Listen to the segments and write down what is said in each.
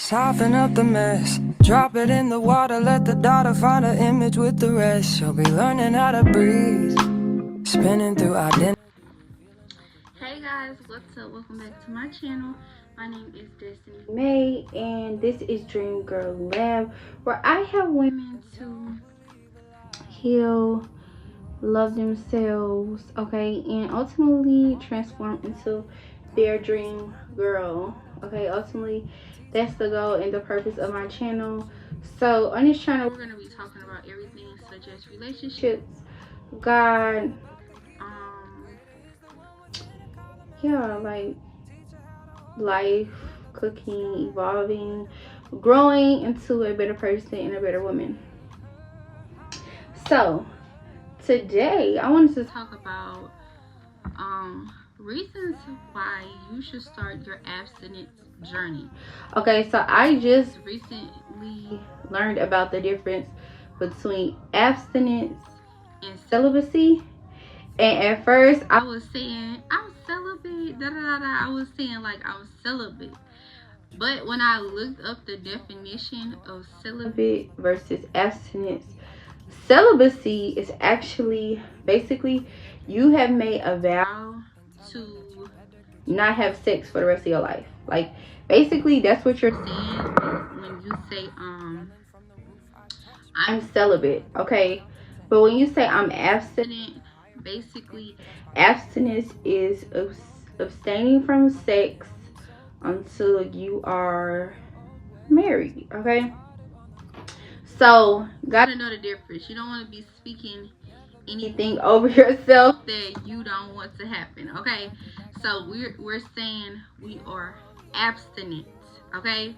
Soften up the mess, drop it in the water, let the daughter find her image with the rest. She'll be learning how to breathe, spinning through identity. Hey guys, what's up? Welcome back to my channel. My name is Destiny May, and this is Dream Girl Lab, where I help women to heal, love themselves, okay, and ultimately transform into their dream girl. Okay, ultimately that's the goal and the purpose of my channel. So on this channel we're going to be talking about everything such as relationships, God, yeah, like life, cooking, evolving, growing into a better person and a better woman. So today I wanted to talk about reasons why you should start your abstinence journey. Okay, so I just recently learned about the difference between abstinence and celibacy. And at first I was saying I'm celibate, I was saying like I'm celibate. But when I looked up the definition of celibate versus abstinence, celibacy is actually basically you have made a vow to not have sex for the rest of your life. Like basically that's what you're saying when you say I'm celibate, okay? But when you say I'm abstinent, basically abstinence is abstaining from sex until you are married, okay? So gotta know the difference. You don't want to be speaking anything over yourself that you don't want to happen, okay? So we're saying we are abstinent, okay?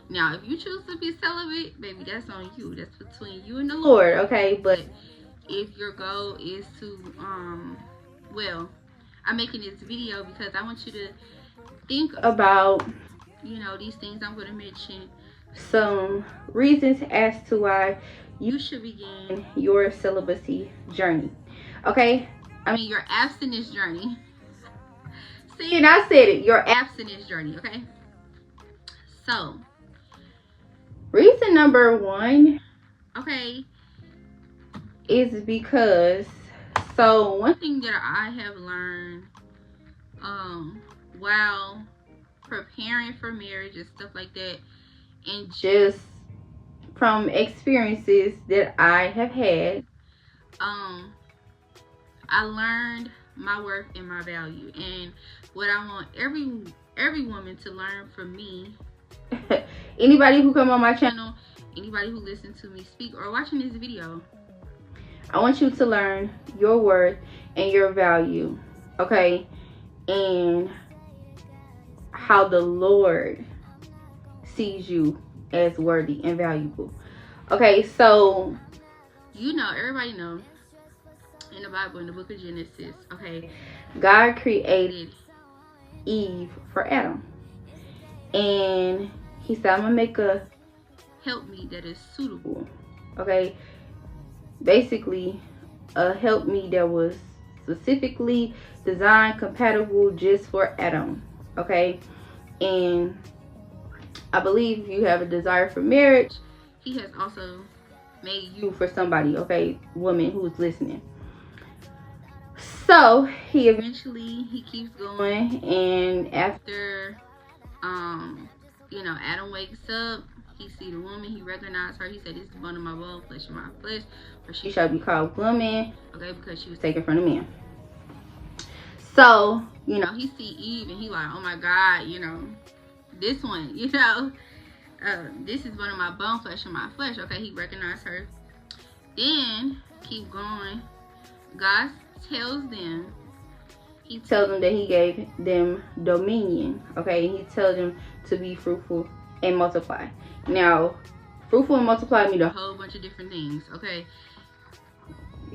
Now if you choose to be celibate, baby, that's on you. That's between you and the Lord, okay? But if your goal is to well, I'm making this video because I want you to think about, you know, these things I'm going to mention, some reasons as to why you should begin your celibacy journey, okay? I mean your abstinence journey. See, and I said it, your abstinence journey, okay? So reason number one, okay, is because, so one thing that I have learned while preparing for marriage and stuff like that, and just from experiences that I have had, I learned my worth and my value, and what I want every woman to learn from me, anybody who come on my channel, anybody who listens to me speak or watching this video, I want you to learn your worth and your value, okay? And how the Lord sees you as worthy and valuable. Okay, so you know, everybody knows in the Bible, in the book of Genesis, okay, God created Eve for Adam. And he said, I'm gonna make a helpmeet that is suitable, okay? Basically a helpmeet that was specifically designed, compatible just for Adam, okay? And I believe you have a desire for marriage, he has also made you for somebody, okay, woman who's listening. So he keeps going, and after you know, Adam wakes up, he see the woman, he recognized her, he said, this is bone of my bone, flesh of my flesh, or she shall be called woman, okay, because she was taken from the man. So, you know, he see Eve and he like, oh my God, you know, this one, you know, this is one of my bone, flesh of my flesh, okay, he recognized her. Then keep going, God tells them, he tells them that he gave them dominion, okay? He tells them to be fruitful and multiply. Now, fruitful and multiply mean a whole bunch of different things, okay?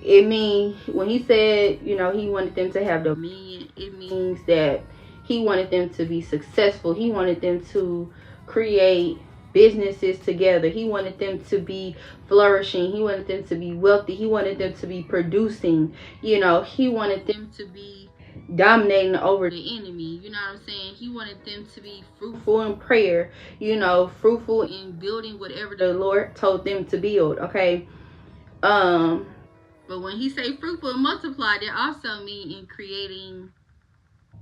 It means, when he said, you know, he wanted them to have dominion, it means that he wanted them to be successful. He wanted them to create businesses together. He wanted them to be flourishing. He wanted them to be wealthy. He wanted them to be producing. You know, he wanted them to be dominating over the enemy. You know what I'm saying? He wanted them to be fruitful in prayer, you know, fruitful in building whatever the Lord told them to build. Okay. But when he say fruitful and multiply, that also mean in creating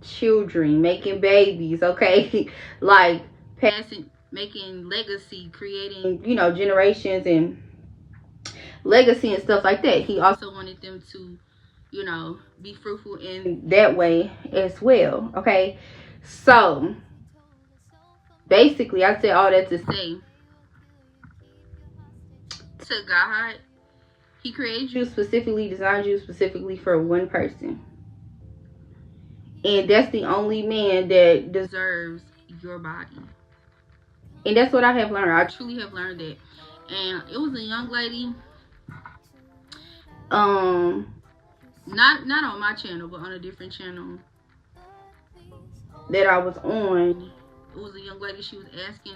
children, making babies, okay? Like passing, making legacy, creating, you know, generations and legacy and stuff like that. He also wanted them to, you know, be fruitful in that way as well, okay? So basically, I said all that to say, to God, he created you specifically, designed you specifically for one person. And that's the only man that deserves your body. And that's what I have learned. I truly have learned that. And it was a young lady, not on my channel, but on a different channel that I was on. It was a young lady. She was asking,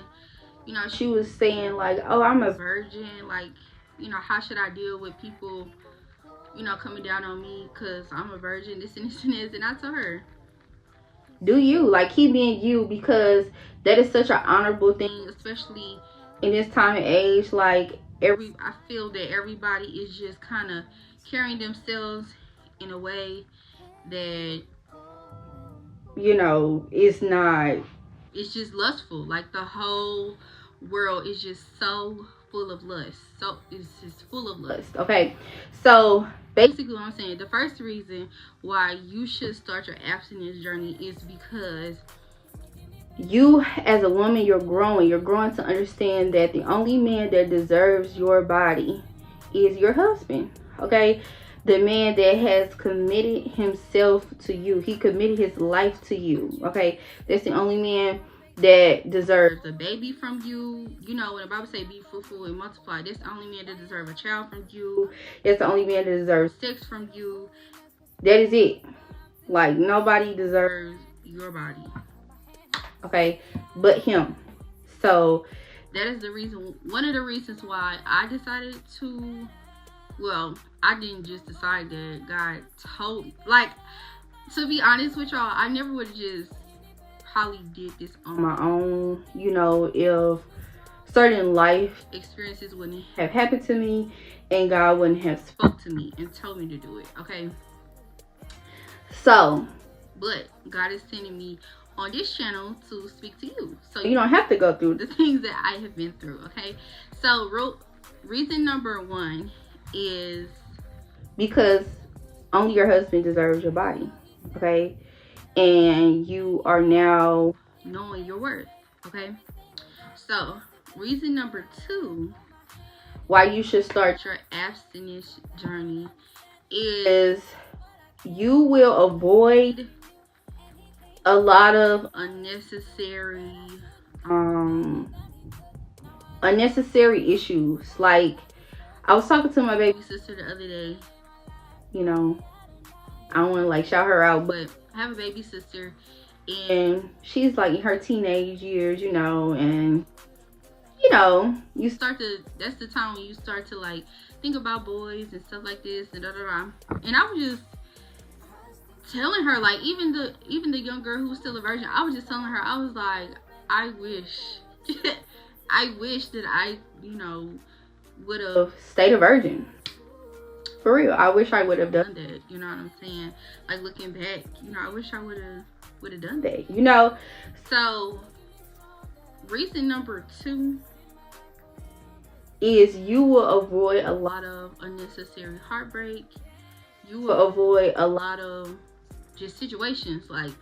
you know, she was saying like, oh, I'm a virgin, like, you know, how should I deal with people, you know, coming down on me because I'm a virgin, this and this and this. And I told her, do you, like, keep being you, because that is such an honorable thing, especially in this time and age. Like, I feel that everybody is just kind of carrying themselves in a way that, you know, it's just lustful. Like, the whole world is just so full of lust. So it's just full of lust. Okay, so basically what I'm saying, the first reason why you should start your abstinence journey is because you, as a woman, you're growing to understand that the only man that deserves your body is your husband. Okay, the man that has committed himself to you, he committed his life to you. Okay, that's the only man that deserves a baby from you. You know, when the Bible say be fruitful and multiply, that's the only man that deserves a child from you. That's the only man that deserves sex from you. That is it. Like, nobody deserves your body, okay, but him. So that is the reason, one of the reasons why I decided to, well, I didn't just decide that, God told, like, to be honest with y'all, I never would have just probably did this on my own, you know, if certain life experiences wouldn't have happened to me and God wouldn't have spoke to me and told me to do it. Okay, so, but God is sending me on this channel to speak to you, so you don't have to go through the things that I have been through. Okay, so reason number one is because only your husband deserves your body. Okay, and you are now knowing your worth. Okay, so reason number two why you should start your abstinence journey is you will avoid a lot of unnecessary issues. Like, I was talking to my baby sister the other day. You know, I don't want to like shout her out, but I have a baby sister and she's like in her teenage years, you know, and you know, that's the time when you start to like think about boys and stuff like this and da da da. And I was just telling her, like, even the young girl who was still a virgin, I was just telling her, I was like, I wish I wish that I, you know, would have stayed a virgin. For real, I wish I would have done that. You know what I'm saying? Like, looking back, you know, I wish I would have done that, you know. So reason number two is you will avoid a lot of unnecessary heartbreak. You will avoid a lot of just situations like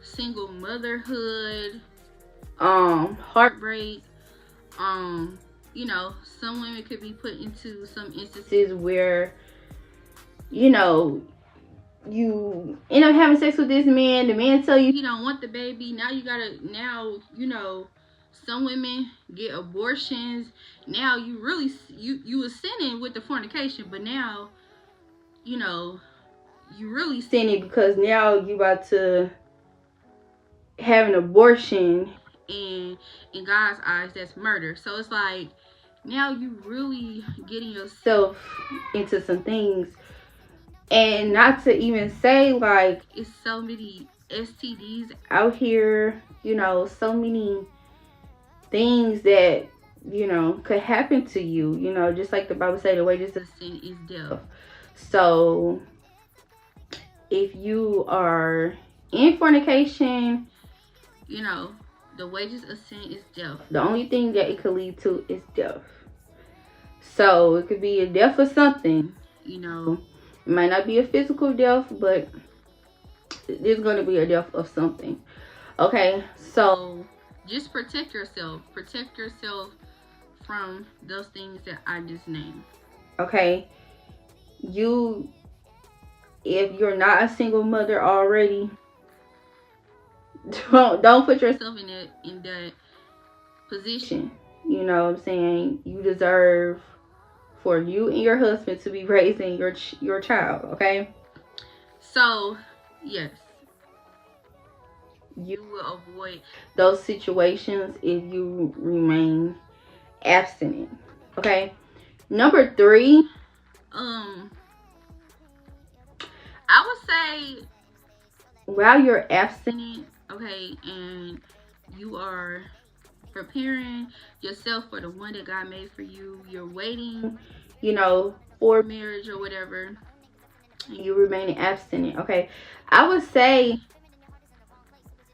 single motherhood, heartbreak. You know, some women could be put into some instances where, you know, you end up having sex with this man, the man tell you he don't want the baby, now you know, some women get abortions. Now you really, you was sinning with the fornication, but now, you know, you really sinning because now you about to have an abortion, and in God's eyes that's murder. So it's like, now you really getting yourself into some things And not to even say, like, it's so many STDs out here, you know, so many things that, you know, could happen to you, you know, just like the Bible say, the wages of sin is death. So if you are in fornication, you know, the wages of sin is death. The only thing that it could lead to is death. So it could be a death of something, you know. It might not be a physical death, but there's going to be a death of something. Okay, so just protect yourself. Protect yourself from those things that I just named. Okay, if you're not a single mother already, don't put yourself in that position. You know what I'm saying? You deserve for you and your husband to be raising your child. Okay, so yes, you will avoid those situations if you remain abstinent. Okay, number 3, I would say while you're abstinent, okay, and you are preparing yourself for the one that God made for you, you're waiting, you know, for marriage or whatever, and you remain abstinent. Okay, I would say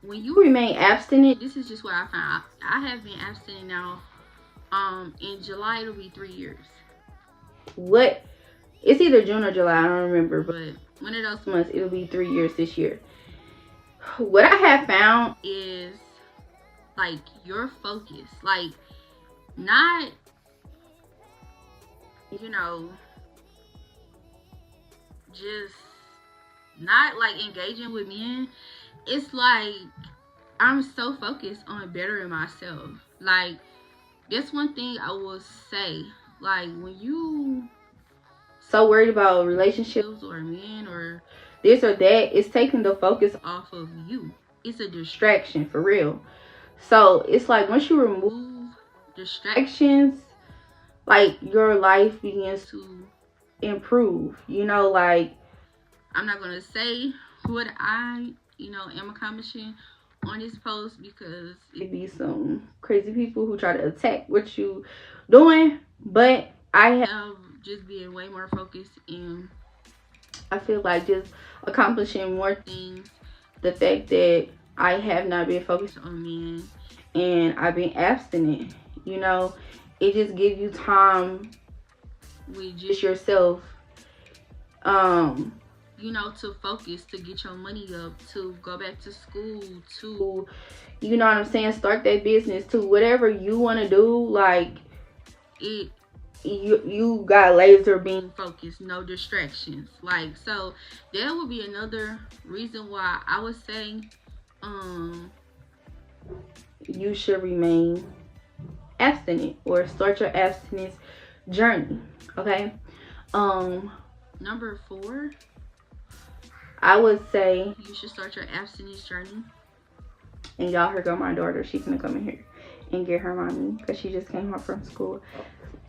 when you remain abstinent, this is just what I found. I have been abstinent now. In July it'll be 3 years. What? It's either June or July, I don't remember, but one of those months it'll be 3 years this year. What I have found is, like, your focus, like, not, you know, just not like engaging with men. It's like I'm so focused on bettering myself. Like, that's one thing I will say. Like, when you so worried about relationships or men or this or that, it's taking the focus off of you. It's a distraction for real. So it's like once you remove distractions, like, your life begins to improve. You know, like, I'm not gonna say what I, you know, am accomplishing on this post, because it be some crazy people who try to attack what you doing, but I have just been way more focused, and I feel like just accomplishing more things. The fact that I have not been focused on men and I've been abstinent, you know, it just gives you time with just yourself, you know, to focus, to get your money up, to go back to school, to, you know what I'm saying, start that business, to whatever you want to do. Like, you got laser beam focus, no distractions. Like, so that would be another reason why I would say you should remain abstinent or start your abstinence journey. Okay, number 4, I would say you should start your abstinence journey. And y'all, here go my daughter. She's gonna come in here and get her mommy, because she just came home from school.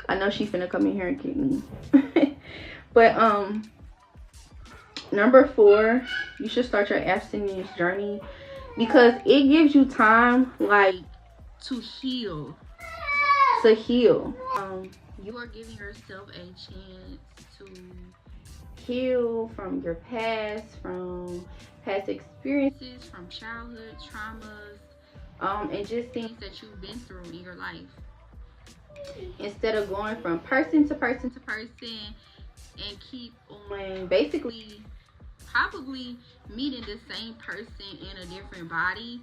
I know she's finna come in here and get me. But number 4, you should start your abstinence journey, because it gives you time, like, to heal. You are giving yourself a chance to heal from your past, from past experiences, from childhood traumas, and just things that you've been through in your life. Instead of going from person to person to person and keep on basically probably meeting the same person in a different body,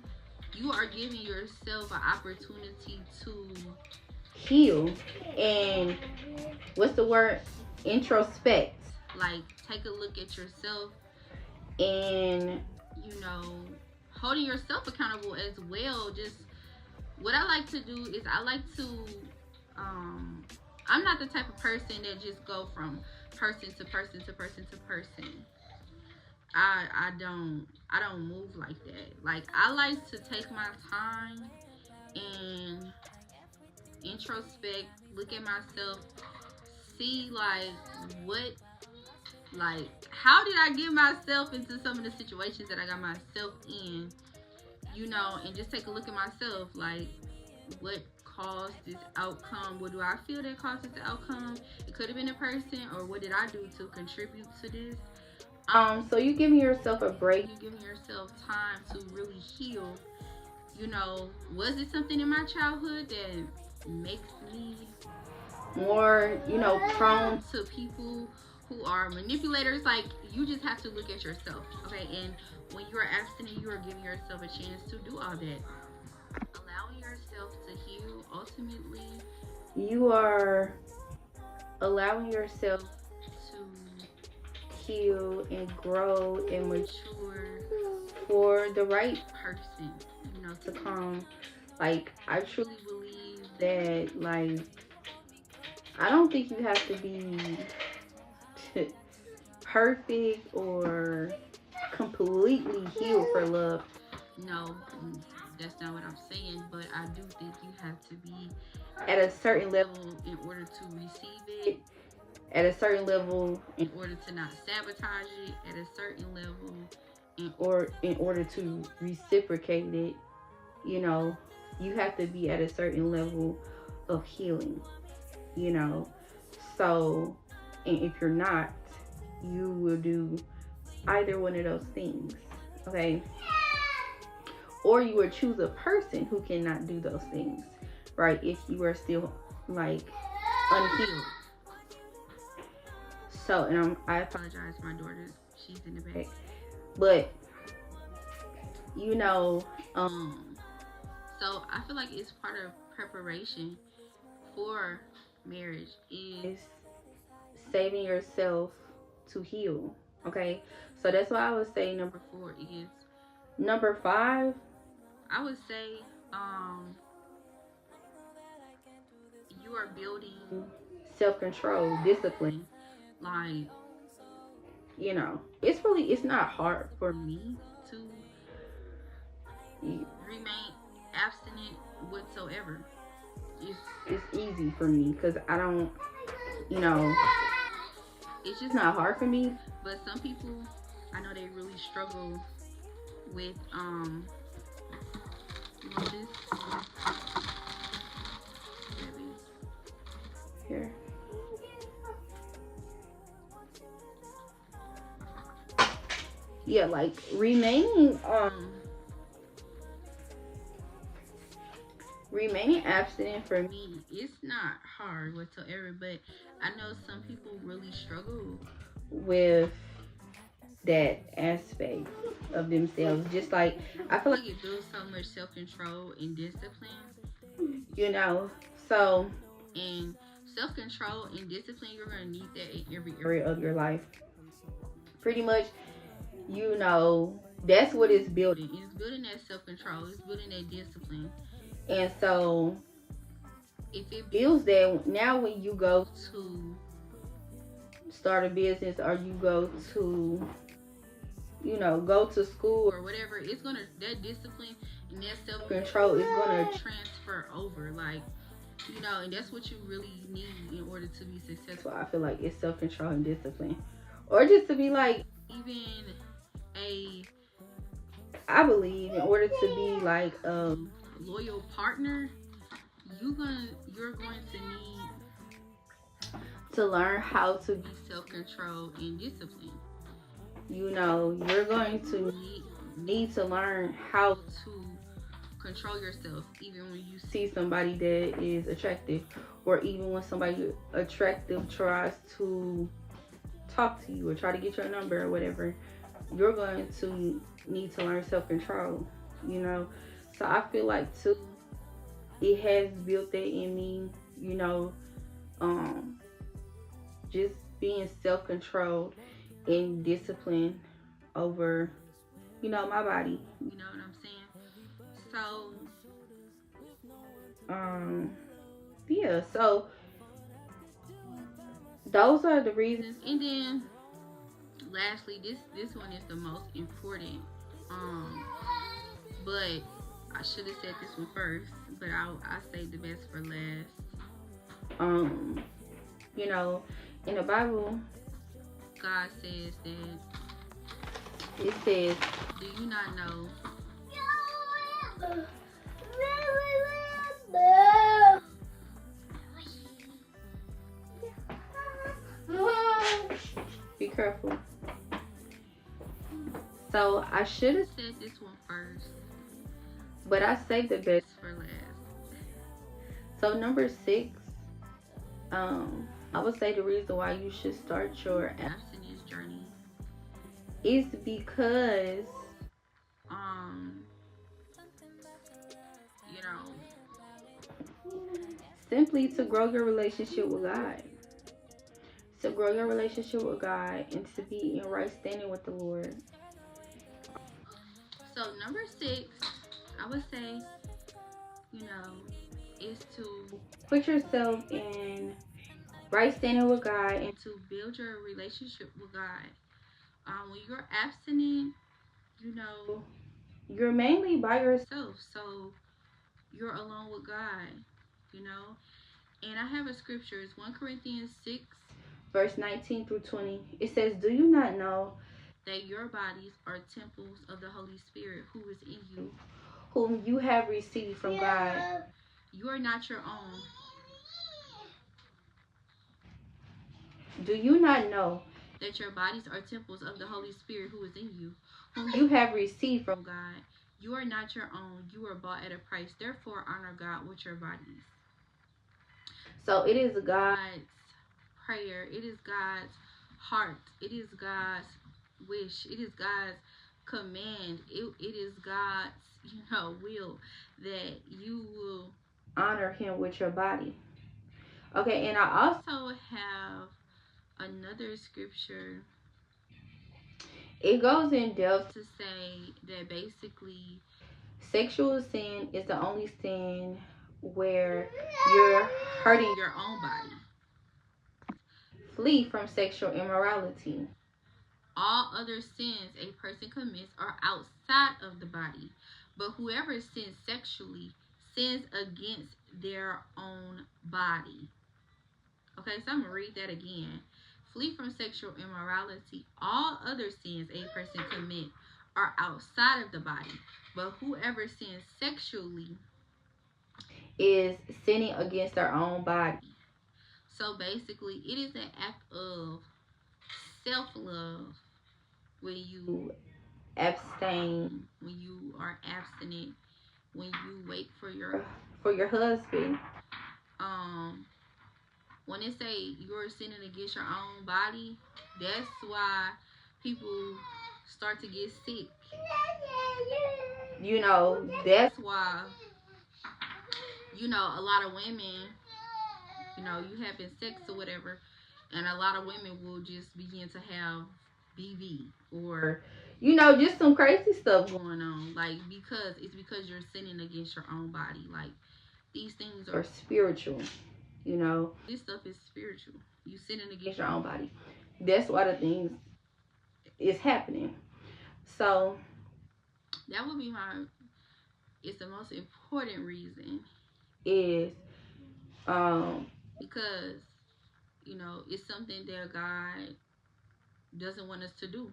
you are giving yourself an opportunity to heal and, what's the word, introspect. Like, take a look at yourself and, you know, holding yourself accountable as well. Just what I like to do is I like to I'm not the type of person that just go from person to person to person to person. I don't move like that. Like, I like to take my time and introspect, look at myself, see, like, what Like, how did I get myself into some of the situations that I got myself in, you know, and just take a look at myself. Like, what caused this outcome? What do I feel that causes the outcome? It could have been a person, or what did I do to contribute to this? So you're giving yourself a break. You're giving yourself time to really heal. You know, was it something in my childhood that makes me more, you know, prone to people who are manipulators? Like, you just have to look at yourself, okay? And when you are abstinent, you are giving yourself a chance to do all that. Allowing yourself to heal, ultimately, you are allowing yourself to heal and grow and mature for the right person, you know, to come. Like, I truly believe that, like, I don't think you have to be perfect or completely healed for love. No, that's not what I'm saying, but I do think you have to be at a certain level in order to receive it, at a certain level in order to not sabotage it, at a certain level in order to reciprocate it. You know, you have to be at a certain level of healing, you know. So, and if you're not, you will do either one of those things, okay? Or you would choose a person who cannot do those things, right? If you are still, like, unhealed. So, and I apologize, my daughter, she's in the back. But, you know, so I feel like it's part of preparation for marriage is saving yourself to heal, okay? So that's why I would say number 4 is. Number 5, I would say you are building self-control, discipline. Like, you know, it's not hard for me to remain abstinent whatsoever. It's easy for me because I don't, you know, it's just not hard for me. But some people, I know they really struggle with this. Here. Yeah, like remaining abstinent for me, it's not hard whatsoever, but I know some people really struggle with that aspect of themselves. Just like, I feel like it builds so much self-control and discipline, you know. So, in self-control and discipline, you're gonna need that in every area of your life, pretty much. You know, that's what it's building. It's building that self-control. It's building that discipline. And so, if it builds that, now when you go to start a business, or you go to, you know, go to school or whatever, it's gonna, that discipline and that self-control is gonna transfer over. Like, you know, and that's what you really need in order to be successful. I feel like it's self-control and discipline. Or just to be like, even I believe in order to be like a loyal partner, you're going to need to learn how to be self-controlled and disciplined. You know, you're going to need to learn how to control yourself, even when you see somebody that is attractive, or even when somebody attractive tries to talk to you or try to get your number or whatever. You're going to need to learn self-control, you know. So I feel like too, it has built that in me, you know, just being self-controlled and disciplined over, you know, my body. You know what I'm saying? So, yeah. So those are the reasons, and then lastly, this one is the most important. But I should have said this one first, but I saved the best for last. You know, in the Bible, God says that it says, do you not know? Be careful. So I should have said this one first, but I saved the best for last. So number 6, I would say the reason why you should start your abstinence journey is because you know, simply to grow your relationship with God. To grow your relationship with God and to be in right standing with the Lord. So number 6, I would say, is to put yourself in right standing with God and to build your relationship with God. When you're abstinent, you're mainly by yourself. So you're alone with God, And I have a scripture. It's 1 Corinthians 6, verse 19 through 20. It says, do you not know that your bodies are temples of the Holy Spirit who is in you, whom you have received from God? You are not your own. Do you not know that your bodies are temples of the Holy Spirit who is in you, whom you have received from God? You are not your own. You were bought at a price. Therefore, honor God with your bodies. So it is God's prayer. It is God's heart. It is God's wish. It is God's command. It is God's, will that you will honor him with your body. Okay, and I also have another scripture. It goes in depth to say that basically sexual sin is the only sin where you're hurting your own body. Flee from sexual immorality. All other sins a person commits are outside of the body, but whoever sins sexually sins against their own body. Okay, so I'm going to read that again. Flee from sexual immorality. All other sins a person commits are outside of the body, but whoever sins sexually is sinning against their own body. So basically, it is an act of self-love when you abstain, when you are abstinent, when you wait for your husband. When they say you're sinning against your own body, that's why people start to get sick. That's why, a lot of women, you having sex or whatever, and a lot of women will just begin to have BV or, just some crazy stuff going on. Like, because you're sinning against your own body. Like, these things are spiritual. This stuff is spiritual. You sinning against your own body. That's why the things is happening. So that would be it's the most important reason is because it's something that God doesn't want us to do,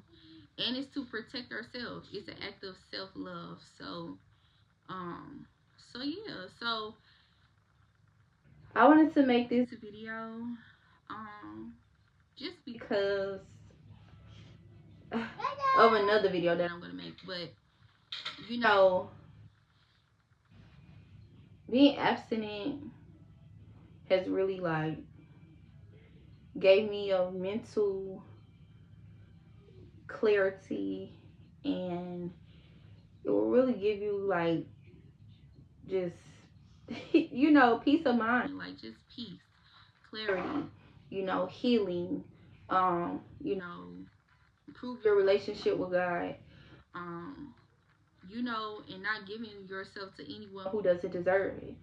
and it's to protect ourselves. It's an act of self-love. So yeah, so I wanted to make this video just because of another video that I'm gonna make. But being abstinent has really like gave me a mental clarity, and it will really give you like just peace of mind, like just peace, clarity, healing, improve your relationship with God, and not giving yourself to anyone who doesn't deserve it,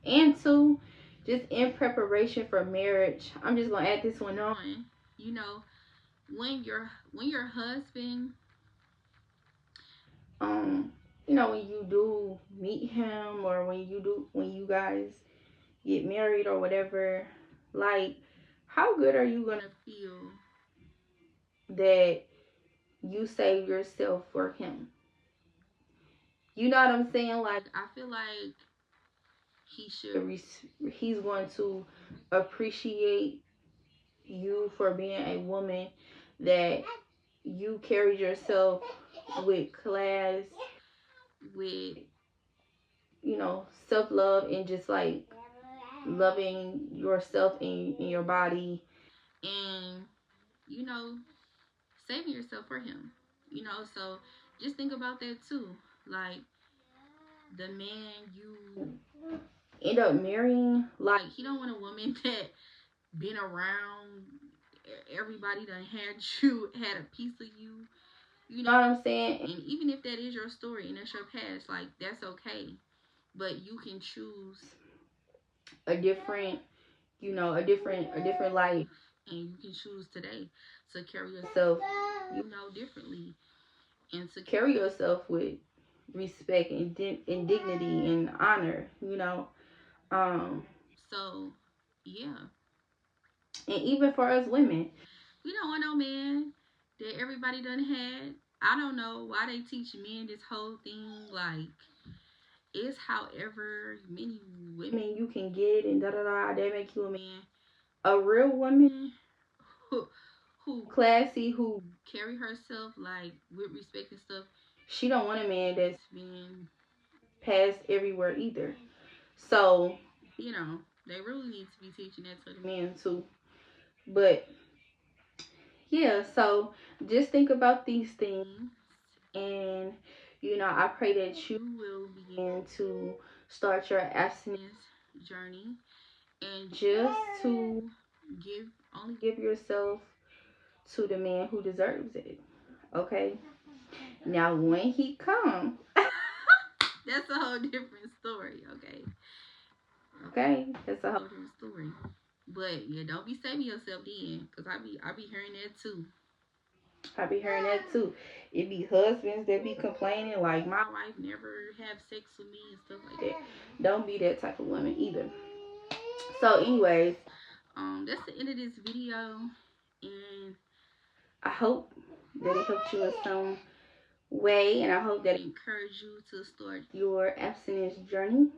and to just in preparation for marriage. I'm just gonna add this one on. When your husband, when you do meet him, or when you guys get married or whatever, like, how good are you gonna feel that you save yourself for him. You know what I'm saying? Like, I feel like he's going to appreciate you for being a woman that you carried yourself with class, with, you know, self-love, and just like loving yourself in your body, and, you know, saving yourself for him. You know, so just think about that too. Like, the man you end up marrying, like, he don't want a woman that been around, everybody done had a piece of you. You know what I'm saying? And even if that is your story and that's your past, like, that's okay. But you can choose a different, you know, a different life, and you can choose today to carry yourself, you know, differently, and to carry yourself with respect and dignity and honor, you know. So yeah. And even for us women, we don't want no man that everybody done had. I don't know why they teach men this whole thing, like, it's however many women you can get and da da da, that make you a man. A real woman who classy, who carry herself like with respect and stuff, she don't want a man that's been passed everywhere either. So, you know, they really need to be teaching that to the men too. But yeah, so just think about these things, and, you know, I pray that you will begin to start your abstinence journey, and just to give yourself to the man who deserves it. Okay? Now when he comes, that's a whole different story, okay? Okay? That's a whole different story. But yeah, don't be saving yourself then, cause I be hearing that too. I be hearing that too. It be husbands that be complaining like, my wife never have sex with me and stuff like that. Don't be that type of woman either. So anyways, that's the end of this video, and I hope that it helped you in some way, and I hope that it encouraged you to start your abstinence journey.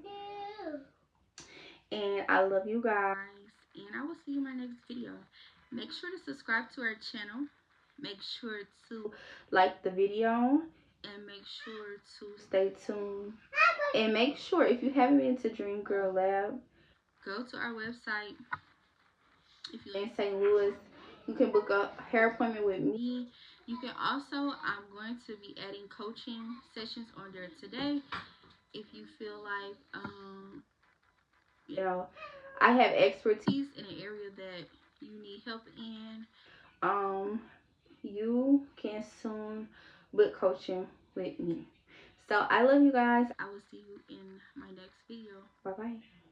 And I love you guys, and I will see you in my next video. Make sure to subscribe to our channel. Make sure to like the video, and make sure to stay tuned. And make sure, if you haven't been to Dream Girl Lab, go to our website. If you're in St. Louis, you can book a hair appointment with me. You can also, I'm going to be adding coaching sessions on there today. If you feel like, you know, I have expertise in an area that you need help in, you can soon book coaching with me. So I love you guys. I will see you in my next video. Bye bye.